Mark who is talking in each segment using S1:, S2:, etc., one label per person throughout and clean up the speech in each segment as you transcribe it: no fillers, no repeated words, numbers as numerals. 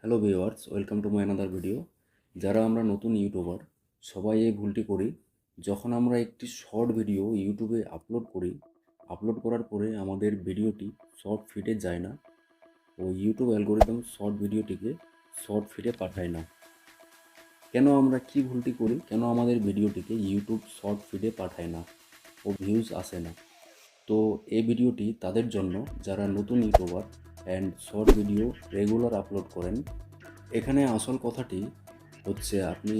S1: Hello viewers, welcome to my another video. যারা আমরা নতুন ইউটিউবার সবাই এই ভুলটি করি। যখন আমরা একটি শর্ট ভিডিও ইউটিউবে আপলোড করার পরে আমাদের ভিডিওটি শর্ট ফিডে যায় না ও ইউটিউব অ্যালগোরিদম শর্ট ভিডিওটিকে শর্ট ফিডে পাঠায় না। কেন আমরা কি ভুলটি করি, কেন আমাদের ভিডিওটিকে ইউটিউব শর্ট ফিডে পাঠায় না ও ভিউজ আসে না? তো এই ভিডিওটি তাদের জন্য যারা নতুন YouTuber and short video regular upload করেন। এখানে আসল কথাটি হচ্ছে, আপনি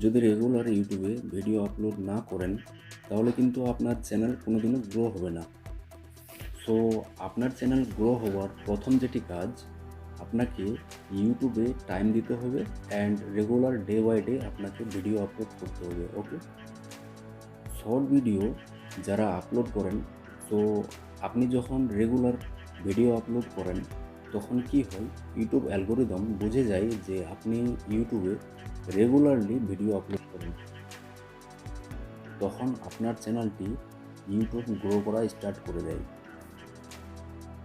S1: যদি রেগুলার ইউটিউবে ভিডিও আপলোড না করেন তাহলে কিন্তু আপনার চ্যানেল কোনোদিনও গ্রো হবে না। সো আপনার চ্যানেল গ্রো হওয়ার প্রথম যেটি কাজ, আপনাকে ইউটিউবে টাইম দিতে হবে and regular day by day আপনাকে ভিডিও আপলোড করতে হবে। ওকে, শর্ট ভিডিও যারা আপলোড করেন, তো আপনি যখন রেগুলার ভিডিও আপলোড করেন তখন কি হয়, ইউটিউব অ্যালগোরিদম বুঝে যায় যে আপনি ইউটিউবে রেগুলারলি ভিডিও আপলোড করেন। তখন আপনার চ্যানেলটি ইউটিউব গ্রো করা স্টার্ট করে দেয়।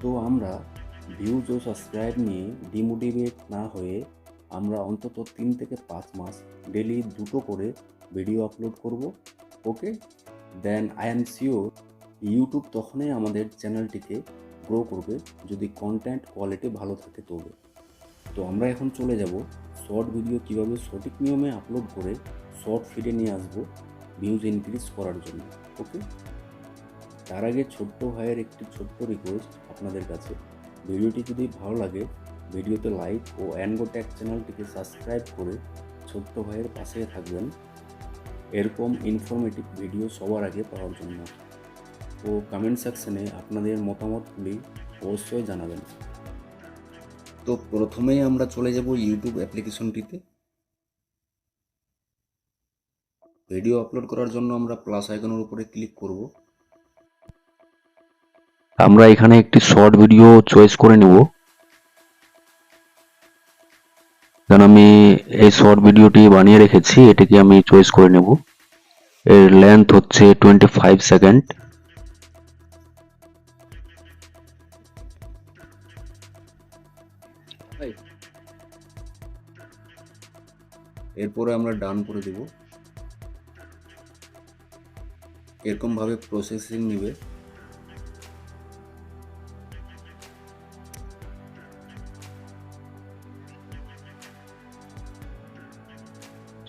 S1: তো আমরা ভিউজ ও সাবস্ক্রাইব নিয়ে ডিমোটিভেট না হয়ে আমরা অন্তত 3 থেকে 5 মাস ডেলি 2টো করে ভিডিও আপলোড করব। Okay, then I am sure YouTube তখনই আমাদের চ্যানেলটিকে গ্রো করবে যদি কন্টেন্ট কোয়ালিটি ভালো থাকে তবে। তো আমরা এখন চলে যাব শর্ট ভিডিও কীভাবে সঠিক নিয়মে আপলোড করে শর্ট ফিডে নিয়ে আসবো ভিউজ ইনক্রিজ করার জন্য। ওকে, তার আগে ছোট্ট ভাইয়ের একটি ছোট্ট রিকোয়েস্ট আপনাদের কাছে, ভিডিওটি যদি ভালো লাগে ভিডিওতে লাইক ও অ্যানগো ট্যাগ চ্যানেলটিকে সাবস্ক্রাইব করে ছোট্ট ভাইয়ের পাশে থাকবেন এরকম ইনফরমেটিভ ভিডিও সবার আগে পাওয়ার জন্য। ও কমেন্ট সেকশনে আপনাদের মতামতগুলি অবশ্যই জানাবেন। তো প্রথমেই আমরা চলে যাব ইউটিউব অ্যাপ্লিকেশনটিতে। ভিডিও আপলোড করার জন্য আমরা প্লাস আইকনের উপরে ক্লিক করব।
S2: আমরা এখানে একটি শর্ট ভিডিও চয়েস করে নেব। কারণ আমি এই শর্ট ভিডিওটি বানিয়ে রেখেছি, এটিকে আমি চয়েস করে নেব। এর লেন্থ হচ্ছে 25 সেকেন্ড।
S1: এরপরে আমরা ডান করে দেব। এরকমভাবে প্রসেসিং নেবে।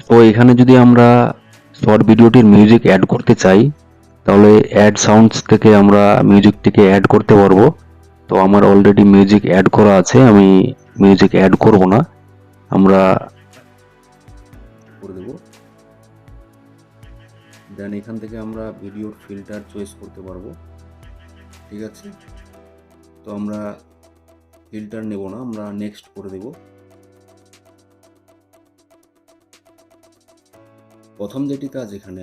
S2: তো এখানে যদি আমরা শর্ট ভিডিওটির মিউজিক অ্যাড করতে চাই তাহলে অ্যাড সাউন্ডস থেকে আমরা মিউজিকটিকে অ্যাড করতে পারবো। তো আমার অলরেডি মিউজিক অ্যাড করা আছে, আমি মিউজিক অ্যাড করব না। আমরা
S1: করে দেব। দেন এখান থেকে আমরা ভিডিওর ফিল্টার চয়েস করতে পারবো। ঠিক আছে, তো আমরা ফিল্টার নেব না, আমরা নেক্সট করে দেব। প্রথম যেটি কাজ এখানে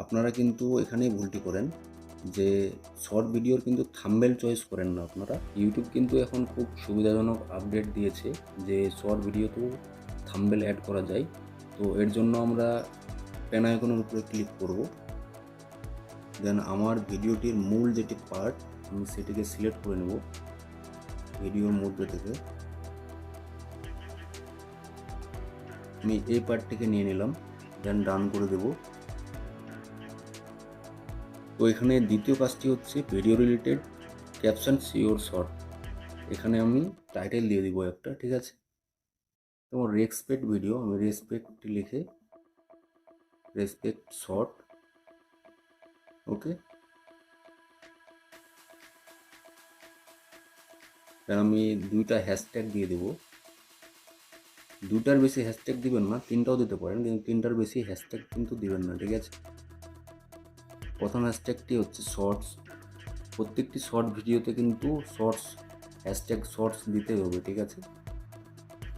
S1: আপনারা কিন্তু এখানেই ভুলটি করেন যে শর্ট ভিডিওর কিন্তু থাম্বনেল চয়েস করেন না আপনারা। ইউটিউব কিন্তু এখন খুব সুবিধাজনক আপডেট দিয়েছে যে শর্ট ভিডিওতেও থাম্বনেল অ্যাড করা যায়। তো এর জন্য আমরা পেন আইকনের উপরে ক্লিক করব। দেন আমার ভিডিওটির মূল যেটি পার্ট আমি সেটিকে সিলেক্ট করে নেব ভিডিওর মধ্যে থেকে। আমি এই পার্টটিকে নিয়ে নিলাম, দেন ডান করে দেব। তো এখানে দ্বিতীয় কাজটি হচ্ছে video related captions your short. এখানে আমি টাইটেল দিয়ে দিব একটা। ঠিক আছে, তোমার রেসপেক্ট ভিডিও, আমি রেসপেক্ট লিখে রেসপেক্ট শর্ট। ওকে, আমি 2টা হ্যাশট্যাগ দিয়ে দেব। 2টার বেশি হ্যাশট্যাগ দিবেন না, 3টাও দিতে পারেন, কিন্তু 3টার বেশি হ্যাশট্যাগ কিন্তু দিবেন না। ঠিক আছে, প্রথম হ্যাশট্যাগটি হচ্ছে শর্টস। প্রত্যেকটি শর্ট ভিডিওতে কিন্তু শর্টস হ্যাশট্যাগ শর্টস দিতে হবে। ঠিক আছে,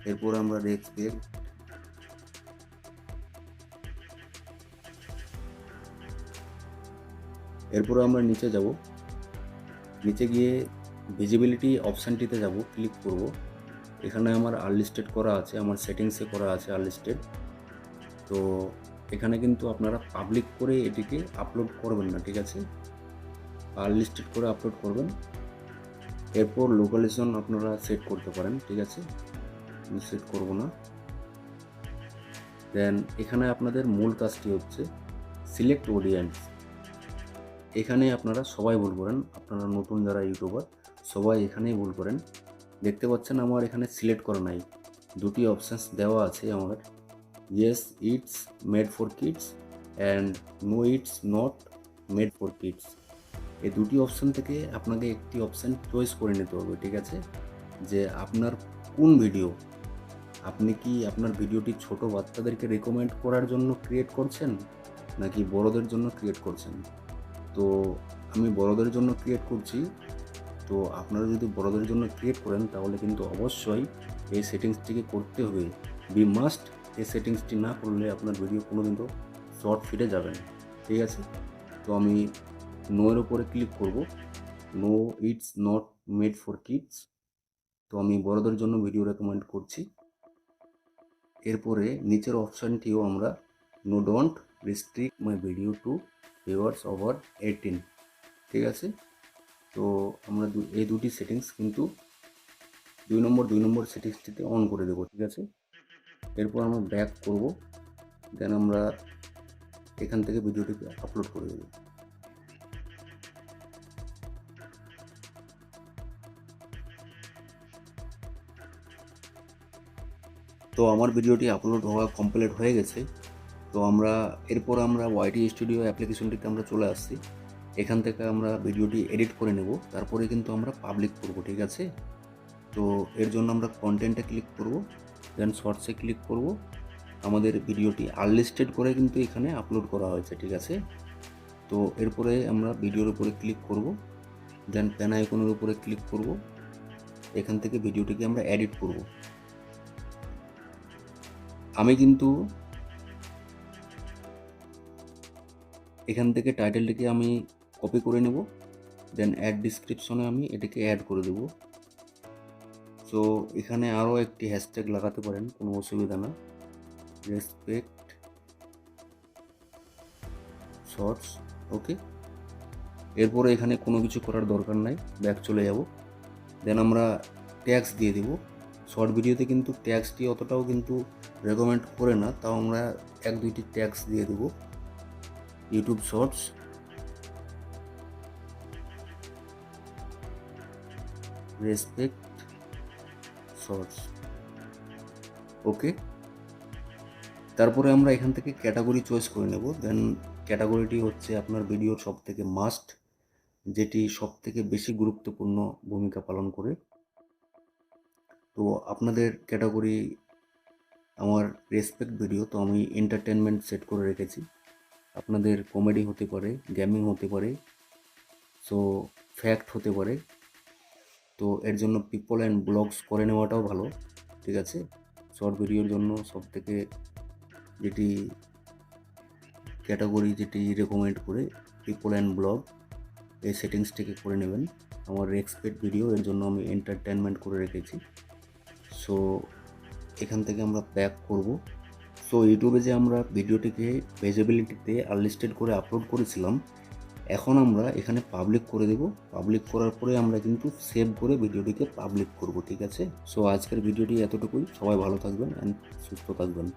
S1: এরপর আমরা রেসপেক্ট, এরপরে আমরা নিচে যাব। নিচে গিয়ে ভিজিবিলিটি অপশানটিতে যাব, ক্লিক করব। এখানে আমার আনলিস্টেড করা আছে, আমার সেটিংসে করা আছে আনলিস্টেড। তো এখানে কিন্তু আপনারা পাবলিক করে এটিকে আপলোড করবেন না। ঠিক আছে, আনলিস্টেড করে আপলোড করবেন। এরপর লোকেশন আপনারা সেট করতে পারেন। ঠিক আছে, আমি সেট করব না। দেন এখানে আপনাদের মূল কাজটি হচ্ছে সিলেক্ট অডিয়েন্স। এখানে আপনারা সবাই ভুল করেন, আপনারা নতুন যারা ইউটিউবার সবাই এখানেই ভুল করেন। দেখতে পাচ্ছেন আমার এখানে সিলেক্ট করা নাই, দুটি অপশানস দেওয়া আছে আমার, yes it's made for kids and no it's not made for kids. এই দুটি অপশান থেকে আপনাকে একটি অপশান চয়েস করে নিতে হবে, ঠিক আছে, যে আপনার কোন ভিডিও, আপনি কি আপনার ভিডিওটি ছোট বাচ্চাদেরকে রেকমেন্ড করার জন্য ক্রিয়েট করছেন নাকি বড়দের জন্য ক্রিয়েট করছেন। তো আমি বড়দের জন্য ক্রিয়েট করছি। তো আপনারা যদি বড়দের জন্য ক্রিয়েট করেন তাহলে কিন্তু অবশ্যই এই সেটিংসটিকে করতে হবে, বি মাস্ট। এই সেটিংসটি না করলে আপনার ভিডিও কোনোদিন তো শর্ট ফিডে যাবে না, ঠিক আছে। তো আমি নো এর উপরে ক্লিক করব, no it's not made for kids. তো আমি বড়দের জন্য ভিডিও রেকমেন্ড করছি। এরপরে নিচের অপশানটিও আমরা no don't restrict my video to viewers over 18, ঠিক আছে। তো আমরা এই দুটি সেটিংস কিন্তু 2 নম্বর সেটিংসটিতে অন করে দেবো, ঠিক আছে। এরপর আমরা ব্যাক করব, দেন আমরা এখান থেকে ভিডিওটিকে আপলোড করে দেবো। তো আমার ভিডিওটি আপলোড হওয়া কমপ্লিট হয়ে গেছে। তো এরপর আমরা ওয়াইটি স্টুডিও অ্যাপ্লিকেশনটিতে আমরা চলে আসছি। এখান থেকে আমরা ভিডিওটি এডিট করে নেব, তারপরে কিন্তু আমরা পাবলিক করব, ঠিক আছে। তো এর জন্য আমরা কন্টেন্টে ক্লিক করব, দেন শর্টসে ক্লিক করব। আমাদের ভিডিওটি আনলিস্টেড করে কিন্তু এখানে আপলোড করা হয়েছে, ঠিক আছে। তো এরপরে আমরা ভিডিওর উপরে ক্লিক করব, দেন পেন আইকনের উপরে ক্লিক করব। এখান থেকে ভিডিওটিকে আমরা এডিট করব। আমি কিন্তু এখান থেকে টাইটেলটিকে আমি কপি করে নেব, দেন অ্যাড ডিসক্রিপশনে আমি এটাকে অ্যাড করে দেব। সো এখানে আরও একটি হ্যাশট্যাগ লাগাতে পারেন, কোনো অসুবিধা না, রেসপেক্ট শর্টস, ওকে। এরপরে এখানে কোনো কিছু করার দরকার নাই, ব্যাক চলে যাব। দেন আমরা ট্যাগস দিয়ে দেব। শর্ট ভিডিওতে কিন্তু ট্যাগসটি অতটাও কিন্তু রেকমেন্ড করে না, তাও আমরা 1-2টি ট্যাগস দিয়ে দেব। ইউটিউব শর্টস, রেসপেক্ট শর্টস, ওকে। তারপরে আমরা এখান থেকে ক্যাটাগরি চয়েস করে নেব। দেন ক্যাটাগরিটি হচ্ছে আপনার ভিডিওর সব থেকে মাস্ট, যেটি সব থেকে বেশি গুরুত্বপূর্ণ ভূমিকা পালন করে। তো আপনাদের ক্যাটাগরি আমার রেসপেক্ট ভিডিও, তো আমি এন্টারটেনমেন্ট সেট করে রেখেছি। আপনাদের কমেডি হতে পারে, গেমিং হতে পারে, সো ফ্যাক্ট হতে পারে। তো এর জন্য পিপল অ্যান্ড ব্লগস করে নেওয়াটাও ভালো, ঠিক আছে। শর্ট ভিডিওর জন্য সব থেকে যেটি ক্যাটাগরি যেটি রেকমেন্ড করে পিপল অ্যান্ড ব্লগ, এই সেটিংসটিকে করে নেবেন। আমার রেসপেক্ট ভিডিও, এর জন্য আমি এন্টারটেনমেন্ট করে রেখেছি। সো এখান থেকে আমরা ব্যাক করব। সো ইউটিউবে যে আমরা ভিডিওটিকে ভিজিবিলিটিতে আনলিস্টেড করে আপলোড করেছিলাম, এখন আমরা এখানে পাবলিক করে দেব। পাবলিক করার পরে আমরা কিন্তু সেভ করে ভিডিওটিকে পাবলিক করব, ঠিক আছে। সো আজকের ভিডিওটি এতটুকুই। সবাই ভালো থাকবেন অ্যান্ড সুস্থ থাকবেন।